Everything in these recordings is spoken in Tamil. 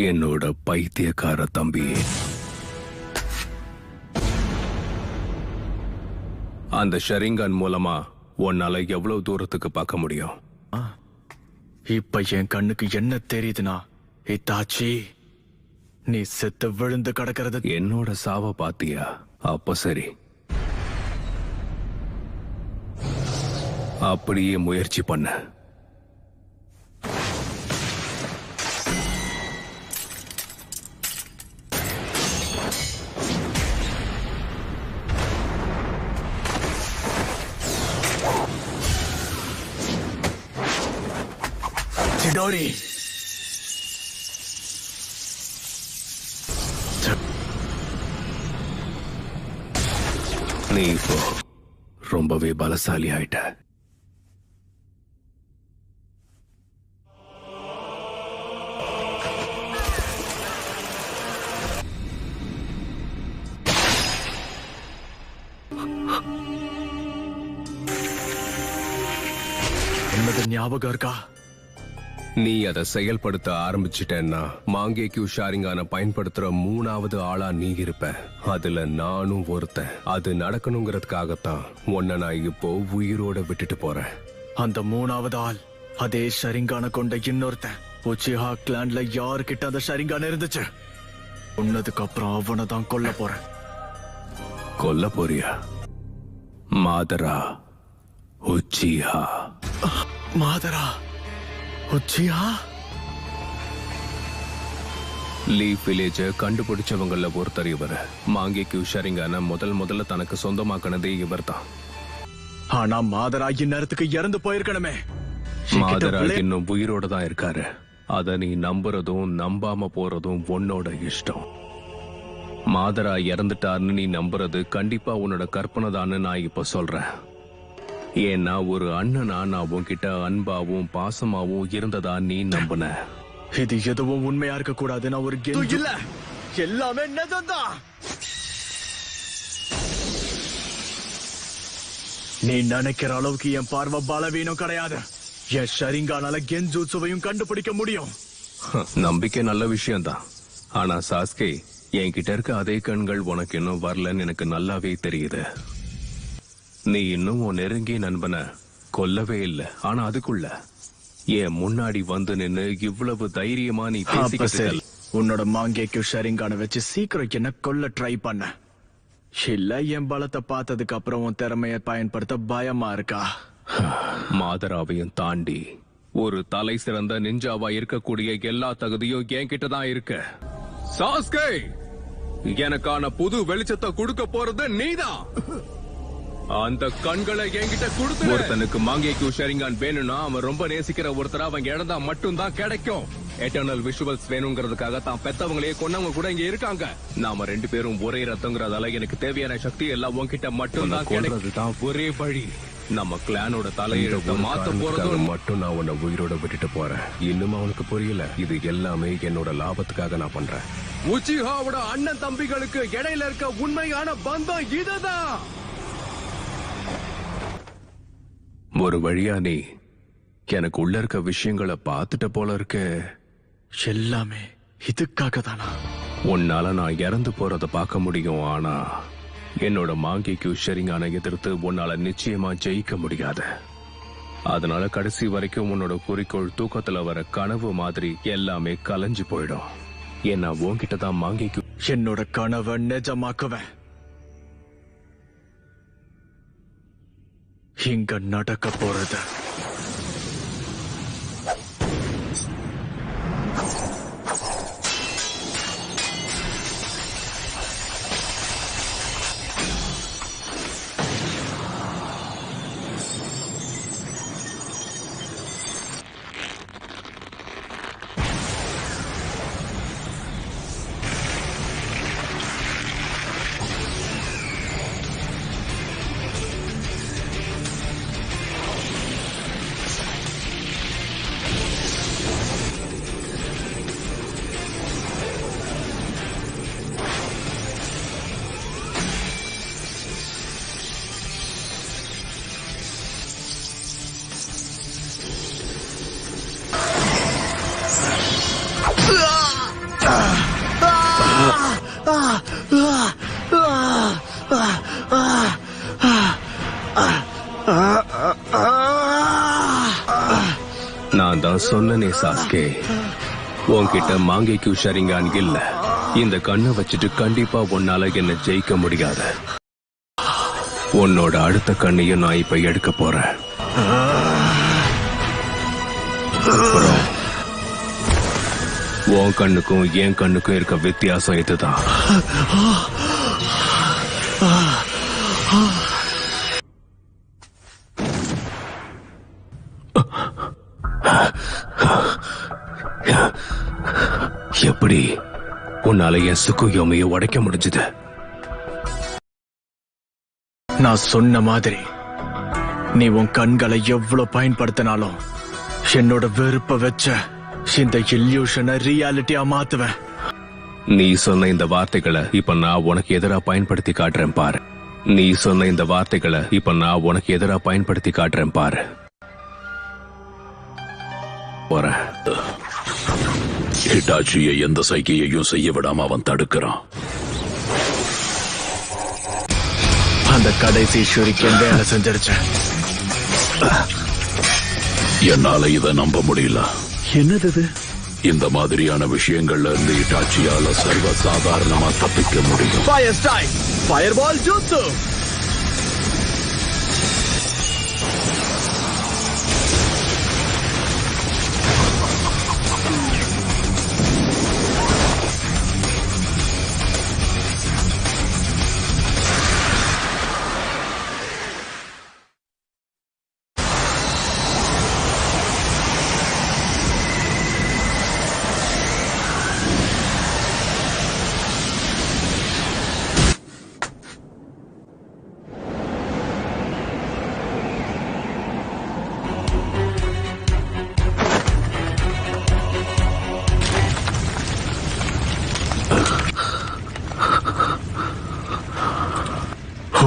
என்னோட பைத்தியக்கார தம்பி. அந்த ஷரிங்கன் மூலமா உன்னால எவ்வளவு தூரத்துக்கு பார்க்க முடியும்? இப்ப என் கண்ணுக்கு என்ன தெரியுதுன்னா, இத்தாச்சி நீ செத்து விழுந்து கிடக்கிறது. என்னோட சாவ பாத்தியா? அப்ப சரி, அப்படியே முயற்சி பண்ண. சிடோரி, நீ இப்போ ரொம்பவே பலசாலி ஆயிட்ட. என்னது ஞாபகம் இருக்கா? நீ அதை செயல்படுத்த ஆரம்பிச்சிட்டேன்னா மாங்கேக்யூ ஷாரிங்கான பயன்படுத்துற 3வது ஆளா நீ இருப்ப. அதுல நானும் ஒருத்தன். அது நடக்கணுங்கிறதுக்காகத்தான் உன்னை நான் இப்போ உயிரோட விட்டுட்டு போறேன். அந்த 3வது ஆள் அதே ஷரிங்கான கொண்ட இன்னொருத்தன். உச்சிஹா கிளான்ல யாருக்கிட்ட அந்த ஷரிங்கான இருந்துச்சு? உன்னதுக்கு அப்புறம் அவனை தான் கொல்ல போறேன். கொல்ல போறியா? மாதரா உச்சிஹா. மாதரா உச்சிஹா? லீஃப் வில்லேஜ கண்டுபிடிச்சவங்கள ஒருத்தர் இவர். மாங்கேக்யூ ஷரிங்கான முதல்ல தனக்கு சொந்தமாக்கினதே இவர் தான். ஆனா மாதரா இந்நேரத்துக்கு இறந்து போயிருக்கணுமே. மாதரா இன்னும் உயிரோட தான் இருக்காரு. அத நீ நம்புறதும் நம்பாம போறதும் உன்னோட இஷ்டம். மாதரா இறந்துட்டாருன்னு நீ நம்புறது கண்டிப்பா உன்னோட கற்பனை தான்னு நான் இப்ப சொல்றேன். ஏன்னா ஒரு அண்ணனா நான் உன்கிட்ட அன்பாவும் பாசமாவும் இருந்ததா நீ நம்புன. இது எதுவும் உண்மையா இருக்க கூடாது. நான் ஒரு கெஞ்சு இல்ல, எல்லாமே நிஜம்தான். நீ நினைக்கிற அளவுக்கு என் பார்வை பலவீனம் கிடையாது. என் ஷரிங்கானால கெஞ்சூட்சுவையும் கண்டுபிடிக்க முடியும். நம்பிக்கை நல்ல விஷயம்தான். ஆனா சாஸ்கே, என்கிட்ட இருக்க அதே கண்கள் உனக்கு இன்னும் வரலன்னு எனக்கு நல்லாவே தெரியுது. நீ இன்னும் உன் நெருங்கிய நண்பனை கொல்லவே இல்லை. ஆனா அதுக்குள்ள என் முன்னாடி வந்து நின்னு இவ்வளவு தைரியமா நீ பேசிக்கிட்டு. உன்னோட மாங்கேக்கு ஷரிங்கான வச்சு சீக்கிரம் என்ன கொல்ல ட்ரை பண்ண இல்ல? என் பலத்தை பார்த்ததுக்கு அப்புறம் உன் திறமையை பயன்படுத்த பயமா இருக்கா? மாதராவையும் தாண்டி ஒரு தலை சிறந்த நிஞ்சாவா இருக்கக்கூடிய எல்லா தகுதியும் என்கிட்ட தான் இருக்கு. சாஸ்கே, எனக்கான புது வெளிச்சத்தை கொடுக்க போறது நீதான். அந்த கண்களை என்கிட்ட கொடுத்து. ஒருத்தனுக்கு மாங்கேக்யூ ஷரிங்கான் வேணும்னா அவன் ரொம்ப நேசிக்கிற ஒருத்தரா அவங்க இழந்தா மட்டும்தான் கிடைக்கும். எட்டர்னல் விஷுவல்ஸ் வேணுங்கிறதுக்காக தான் பெத்தவங்களையே கொன்னவங்க கூட இங்க இருக்காங்க. நாம 2 பேரும் ஒரே ரத்தங்கிறதால எனக்கு தேவையான சக்தி எல்லாம் உன்கிட்ட மட்டும்தான் கிடைக்கிறதுதான் ஒரே வழி. நம்ம கிளானோட தலையெழுத்த மாத்த போறது மட்டும் நான் உன்னை உயிரோட விட்டுட்டு போறேன். இன்னும் அவனுக்கு புரியல. இது எல்லாமே என்னோட லாபத்துக்காக நான் பண்றேன். உச்சிஹாவோட அண்ணன் தம்பிகளுக்கு இடையில இருக்க உண்மையான பந்தம் இதுதான். ஒரு வழியா நீ எனக்கு உள்ள இருக்க விஷயங்களை பார்த்துட்ட போல இருக்க. எல்லாமே இதுக்காக தானா? உன்னால நான் இறந்து போறத பார்க்க முடியும். ஆனா என்னோட மாங்கேக்யூ ஷரிங்கான எதிர்த்து உன்னால நிச்சயமா ஜெயிக்க முடியாது. அதனால கடைசி வரைக்கும் உன்னோட குறிக்கோள் தூக்கத்துல வர கனவு மாதிரி எல்லாமே கலைஞ்சு போயிடும். ஏன்னா உன்கிட்ட தான் மாங்கேக்யூ. என்னோட கனவை நிஜமாக்குவேன். இங்க நடக்க போறது நான் தான் சொன்னனே சாஸ்கே, உன்கிட்ட மாங்கேக்கு ஷரிங்கான் இல்ல. இந்த கண்ணை வச்சுட்டு கண்டிப்பா உன்னால என்ன ஜெயிக்க முடியாது. உன்னோட அடுத்த கண்ணையும் நான் இப்ப எடுக்க போறேன். அப்புறம் உன் கண்ணுக்கும் என் கண்ணுக்கும் இருக்க வித்தியாசம் இதுதான். எப்படி உன்னால என் சுக்குயோமையை உடைக்க முடிஞ்சது? நான் சொன்ன மாதிரி நீ உன் கண்களை எவ்வளவு பயன்படுத்தினாலும் என்னோட வெறுப்ப வச்ச இந்த இல்யூஷனை ரியாலிட்டியா மாத்துவேன். நீ சொன்ன இந்த வார்த்தைகளை இப்ப நான் உனக்கு எதிரா பயன்படுத்தி காட்டுறேன் பாரு. நீ சொன்ன இந்த வார்த்தைகளை இப்ப நான் உனக்கு எதிரா பயன்படுத்தி காட்டுறேன் பாரு. போறேன். ஹிட்டாச்சியை எந்த சைகையையும் செய்ய விடாம அவன் தடுக்கிறான். அந்த கடைசி ஷூரிக்கன் வேலை செஞ்சிருச்சு. என்னால இதை நம்ப முடியல. என்னது? இந்த மாதிரியான விஷயங்கள்ல இருந்து ஹிட்டாச்சியால சர்வ சாதாரணமா தப்பிக்க முடியும். ஃபயர் ஸ்ட்ரைக், ஃபயர்பால் ஜூட்சு.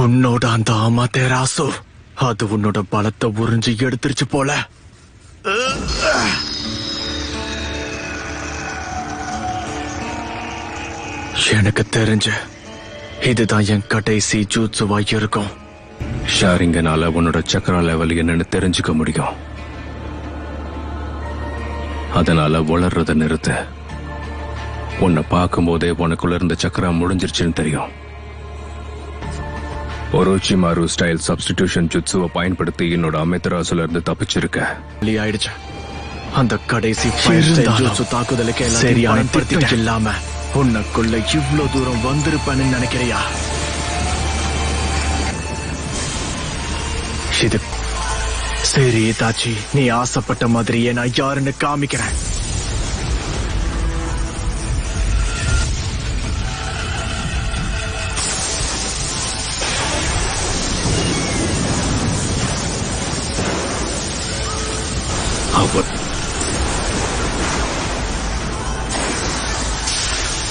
உன்னோட அந்த அமாதேராசு அது உன்னோட பலத்தை உறிஞ்சி எடுத்துருச்சு போல. எனக்கு தெரிஞ்ச இதுதான் என் கடைசி ஜூட்சுவா இருக்கும். ஷாரிங்கனால உன்னோட சக்கரா லெவல் என்னன்னு தெரிஞ்சுக்க முடியும். அதனால வளர்றத நிறுத்து. உன்னை பார்க்கும் போதே உனக்குள்ள இருந்த சக்கரா முடிஞ்சிருச்சுன்னு தெரியும். ஒரோச்சிமாரு ஸ்டைல் சப்ஸ்டிடியூஷன் ஜுட்சுவை பயன்படுத்தி என்னோட அமெத்தராசுல இருந்து தப்பிச்சிருக்க. ஆயிடுச்சு. அந்த கடைசி ஜுட்சு தாக்குதலுக்கு சரியான திட்டம் இல்லாம உனக்குள்ள இவ்வளவு தூரம் வந்திருப்பேன்னு நினைக்கிறியா? இது சரி தாச்சி, நீ ஆசைப்பட்ட மாதிரியே நான் யாருன்னு காமிக்கிறேன்.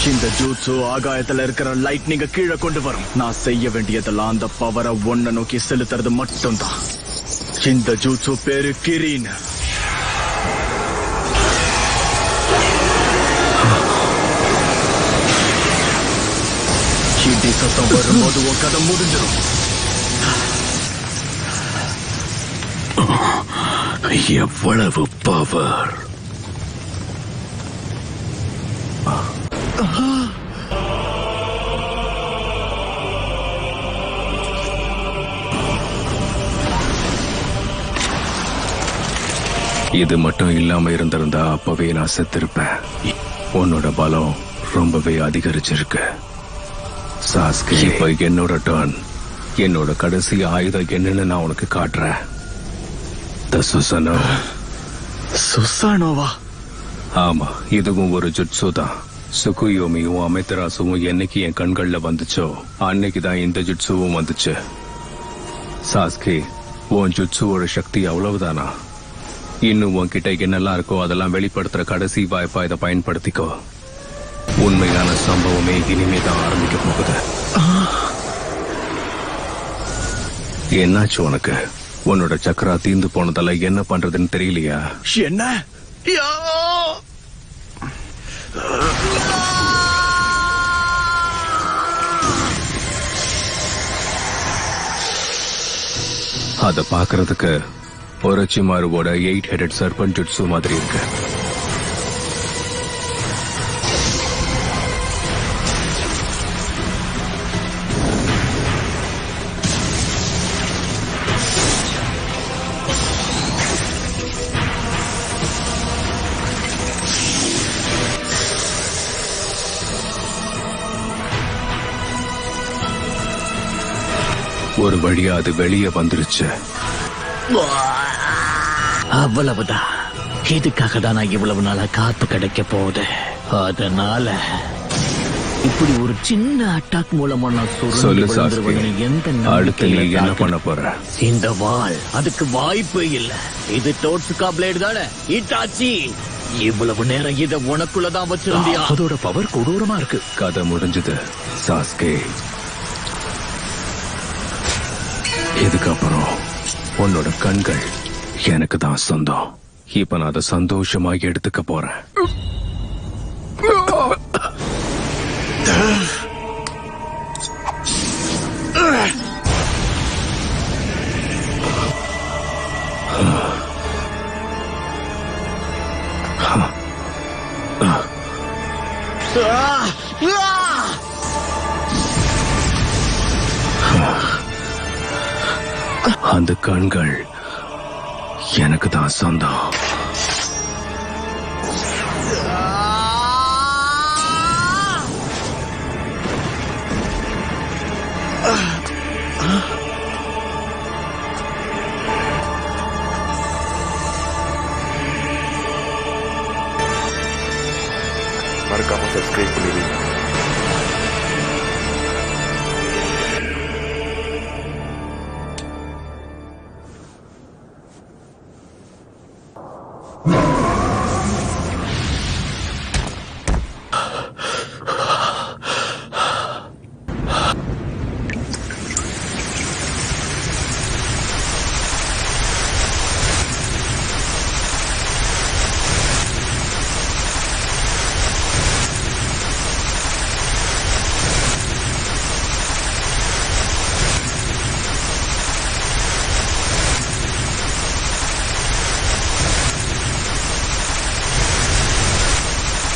இந்த ஜூட்சு ஆகாயத்துல இருக்கிற லைட்னிங்க கீழே கொண்டு வரும். நான் செய்ய வேண்டியதெல்லாம் அந்த பவரை ஒன்ன நோக்கி செலுத்துறது மட்டும்தான். இந்த ஜூட்சு பேரு கிரீன். இடி சத்தம் வரும்போது உன் கதை முடிஞ்சிடும். எவ்வளவு பவர்! இது மட்டும் இல்லாம இருந்திருந்தா அப்பவே நான் செத்திருப்பேன். உன்னோட பலம் ரொம்பவே அதிகரிச்சிருக்கு சாஸ்கே. இப்ப என்னோட டர்ன். என்னோட கடைசி ஆயுதம் என்னன்னு நான் உனக்கு காட்டுறேன். சுசானோவா? ஆமா, இதுவும் ஒரு ஜுட்சு தான். சுகுயோமியும் அமெத்தராசுவும் என்னைக்கு என் கண்கள்ல வந்துச்சோ அன்னைக்குதான் இந்த ஜுட்சுவும் வந்துச்சு. சாஸ்கே, உன் ஜுட்சுவோட சக்தி அவ்வளவுதானா? இன்னும் உன்கிட்ட என்னெல்லாம் இருக்கோ அதெல்லாம் வெளிப்படுத்துற கடைசி வாய்ப்பா இதை பயன்படுத்திக்கோ. உண்மையான சம்பவமே இனிமே தான் ஆரம்பிக்க போகுது. என்னாச்சு உனக்கு? உன்னோட சக்கரா தீந்து போனதால என்ன பண்றதுன்னு தெரியலையா? என்ன? அத பாக்குறதுக்கு ஒரச்சிமாருவோட 8 ஹெடட் சர்பன்ட் ஜுட்சு மாதிரி இருக்கு. ஒரு வழியா அது வெளியே வந்துருச்சு. அவ்வளவுதான். இதுக்காக தான் நான் இவ்வளவு நாளா காத்து கிடைக்க போகுது. அதனால இப்படி ஒரு சின்ன அட்டாக் மூலமா நான் சொல்லு சாஸ்கே, சுருண்டு எந்த அடுத்து நீ நம்பிக்கையில என்ன தாக்க- பண்ண போற? இந்த வாள் அதுக்கு வாய்ப்பே இல்ல. இது டோட்சுகா பிளேடு தானே இட்டாச்சி. இவ்வளவு நேரம் இத உனக்குள்ளதான் வச்சிருந்தியா? அதோட பவர் கொடூரமா இருக்கு. கதை முடிஞ்சது சாஸ்கே. இதுக்கப்புறம் உன்னோட கண்கள் எனக்கு தான் சொந்தம். இப்ப நான் அதை சந்தோஷமா எடுத்துக்க போறேன். அந்த கண்கள் எனக்கு தான் சொந்தம். மறக்காம சப்ஸ்கிரைப் பண்ணிடுங்க.